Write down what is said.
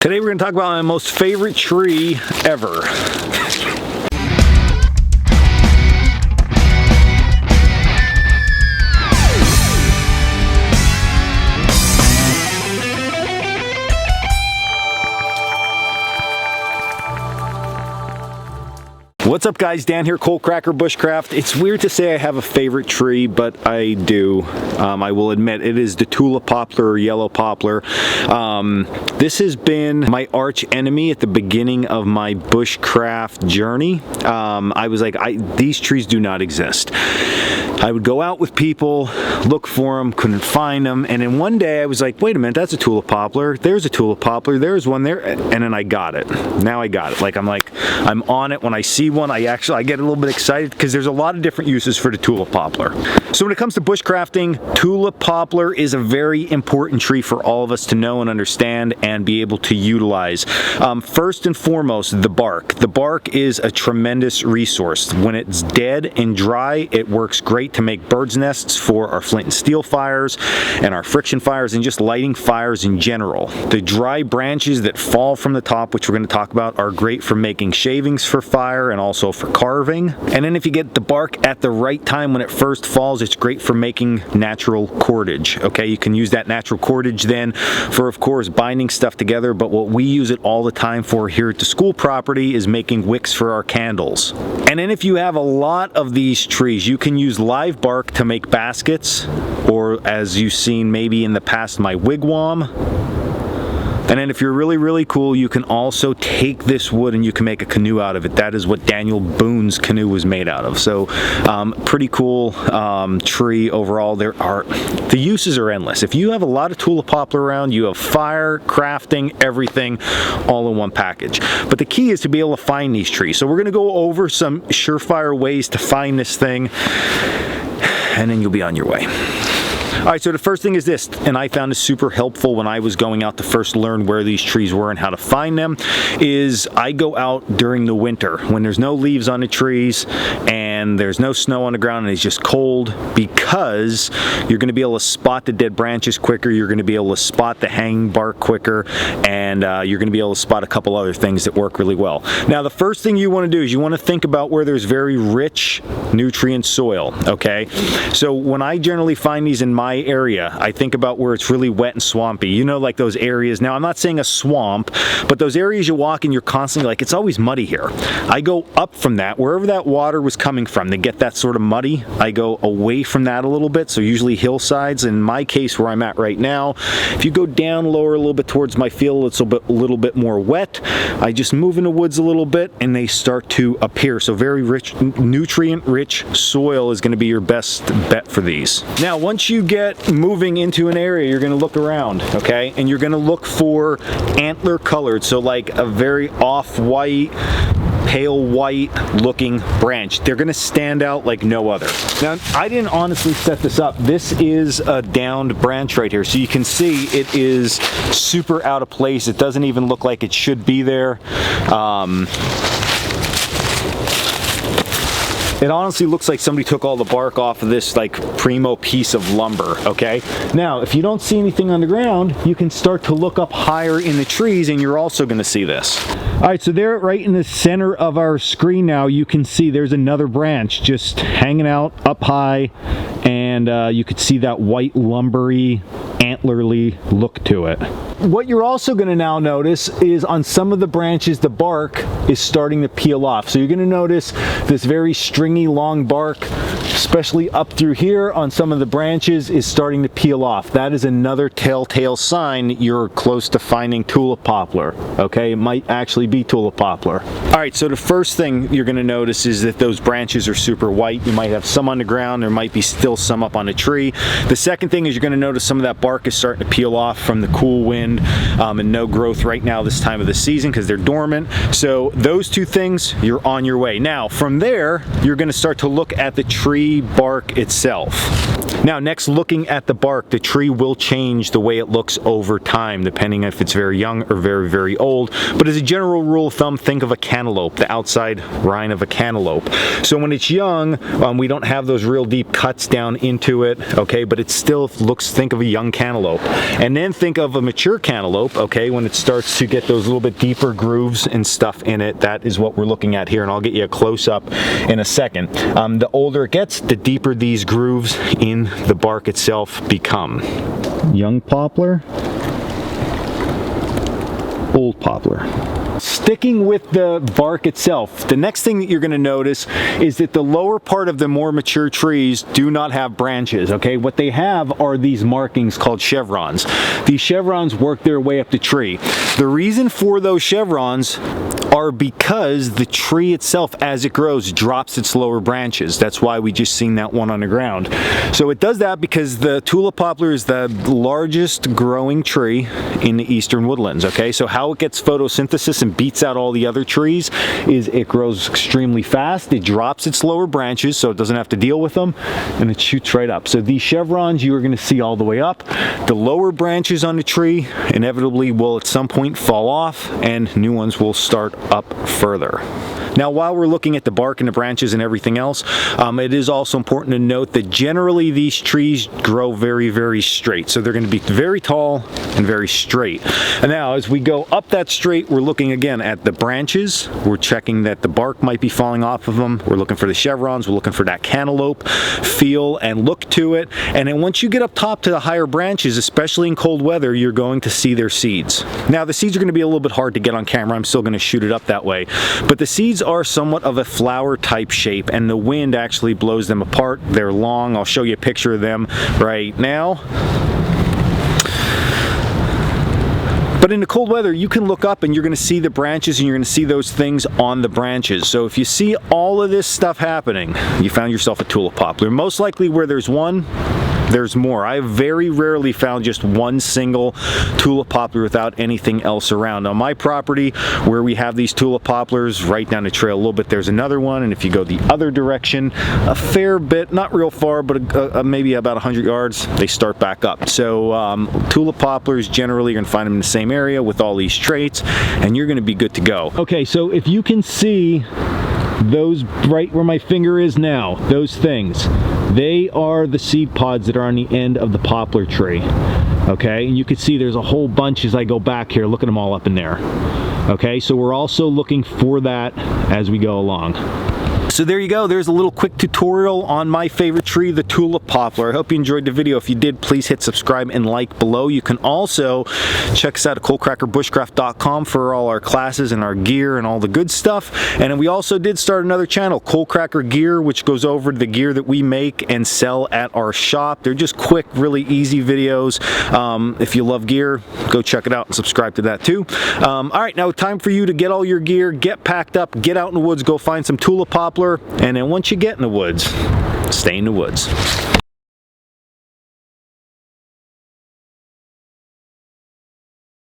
Today we're going to talk about my most favorite tree ever. What's up guys, Dan here, Coalcracker, Bushcraft. It's weird to say I have a favorite tree, but I do. I will admit it is the Tulip poplar or yellow poplar. This has been my arch enemy at the beginning of my bushcraft journey. I was like, these trees do not exist. I would go out with people, look for them, couldn't find them, and then one day I was like, wait a minute, that's a tulip poplar, there's a tulip poplar, there's one there, and then I got it. Now I got it. I'm on it. When I see one, I get a little bit excited because there's a lot of different uses for the tulip poplar. So when it comes to bushcrafting, tulip poplar is a very important tree for all of us to know and understand and be able to utilize. First and foremost, the bark. The bark is a tremendous resource. When it's dead and dry, it works great to make bird's nests for our flint and steel fires and our friction fires and just lighting fires in general. The dry branches that fall from the top, which we're going to talk about, are great for making shavings for fire and also for carving. And then if you get the bark at the right time when it first falls, it's great for making natural cordage. Okay, you can use that natural cordage then for, of course, binding stuff together, but what we use it all the time for here at the school property is making wicks for our candles. And then if you have a lot of these trees, you can use live bark to make baskets, or as you've seen maybe in the past, my wigwam. And then if you're really cool, you can also take this wood and you can make a canoe out of it. That is what Daniel Boone's canoe was made out of. So pretty cool tree overall. The uses are endless. If you have a lot of tulip poplar around, you have fire, crafting, everything all in one package. But the key is to be able to find these trees. So we're going to go over some surefire ways to find this thing, and then you'll be on your way. Alright, so the first thing is this, and I found this super helpful when I was going out to first learn where these trees were and how to find them, is I go out during the winter when there's no leaves on the trees and there's no snow on the ground and it's just cold, because you're going to be able to spot the dead branches quicker, you're going to be able to spot the hanging bark quicker, and you're going to be able to spot a couple other things that work really well. Now the first thing you want to do is you want to think about where there's very rich nutrient soil, okay? So when I generally find these in my area, I think about where it's really wet and swampy. You know, like those areas. Now I'm not saying a swamp, but those areas you walk in, you're constantly like, it's always muddy here. I go up from that, wherever that water was coming from to get that sort of muddy, I go away from that a little bit, so usually hillsides. In my case, where I'm at right now, if you go down lower a little bit towards my field, it's a little bit more wet. I just move in the woods a little bit and they start to appear. So very rich, nutrient-rich soil is going to be your best bet for these. Now, once you get moving into an area, you're going to look around, okay? And you're going to look for antler colored, so like a very off-white, pale white looking branch. They're going to stand out like no other. Now, I didn't honestly set this up. This is a downed branch right here, so you can see it is super out of place. It doesn't even look like it should be there. It honestly looks like somebody took all the bark off of this like primo piece of lumber, okay? Now, if you don't see anything on the ground, you can start to look up higher in the trees and you're also gonna see this. All right, so there right in the center of our screen now, you can see there's another branch just hanging out up high, and you could see that white lumbery, antlerly look to it. What you're also going to now notice is on some of the branches, the bark is starting to peel off. So you're going to notice this very stringy long bark, especially up through here on some of the branches, is starting to peel off. That is another telltale sign you're close to finding tulip poplar. Okay, it might actually be tulip poplar. All right, so the first thing you're going to notice is that those branches are super white. You might have some on the ground, there might be still some up on a tree. The second thing is you're going to notice some of that bark is starting to peel off from the cool wind and no growth right now this time of the season because they're dormant. So those two things, you're on your way. Now from there, you're going to start to look at the tree bark itself. Now next, looking at the bark, the tree will change the way it looks over time, depending if it's very young or very, very old. But as a general rule of thumb, think of a cantaloupe, the outside rind of a cantaloupe. So when it's young, we don't have those real deep cuts down into it, okay, but it still looks, think of a young cantaloupe. And then think of a mature cantaloupe, okay, when it starts to get those little bit deeper grooves and stuff in it. That is what we're looking at here, and I'll get you a close-up in a second. The older it gets, the deeper these grooves in the bark itself become. Young poplar, old poplar. Sticking with the bark itself, the next thing that you're going to notice is that the lower part of the more mature trees do not have branches, okay? What they have are these markings called chevrons. These chevrons work their way up the tree. The reason for those chevrons are because the tree itself, as it grows, drops its lower branches. That's why we just seen that one on the ground. So it does that because the tulip poplar is the largest growing tree in the eastern woodlands, okay? So how it gets photosynthesis and beats out all the other trees is it grows extremely fast, it drops its lower branches so it doesn't have to deal with them, and it shoots right up. So these chevrons you are going to see all the way up. The lower branches on the tree inevitably will at some point fall off, and new ones will start up further. Now, while we're looking at the bark and the branches and everything else, it is also important to note that generally these trees grow very, very straight. So they're going to be very tall and very straight. And now, as we go up that straight, we're looking again at the branches. We're checking that the bark might be falling off of them. We're looking for the chevrons. We're looking for that cantaloupe feel and look to it. And then once you get up top to the higher branches, especially in cold weather, you're going to see their seeds. Now, the seeds are going to be a little bit hard to get on camera. I'm still going to shoot it up that way. But the seeds are somewhat of a flower type shape, and the wind actually blows them apart. They're long. I'll show you a picture of them right now. But in the cold weather, you can look up and you're going to see the branches, and you're going to see those things on the branches. So if you see all of this stuff happening, you found yourself a tulip poplar. Most likely where there's one, there's more. I've very rarely found just one single tulip poplar without anything else around. On my property, where we have these tulip poplars, right down the trail a little bit, there's another one, and if you go the other direction, a fair bit, not real far, but maybe about 100 yards, they start back up. So tulip poplars, generally you're gonna find them in the same area with all these traits, and you're gonna be good to go. Okay, so if you can see those right where my finger is now, those things, they are the seed pods that are on the end of the poplar tree. Okay, and you can see there's a whole bunch as I go back here. Look at them all up in there. Okay, so we're also looking for that as we go along. So there you go, there's a little quick tutorial on my favorite tree, the tulip poplar. I hope you enjoyed the video. If you did, please hit subscribe and like below. You can also check us out at coalcrackerbushcraft.com for all our classes and our gear and all the good stuff. And we also did start another channel, Coalcracker Gear, which goes over the gear that we make and sell at our shop. They're just quick, really easy videos. If you love gear, go check it out and subscribe to that too. All right, now time for you to get all your gear, get packed up, get out in the woods, go find some tulip poplar. And then once you get in the woods, stay in the woods.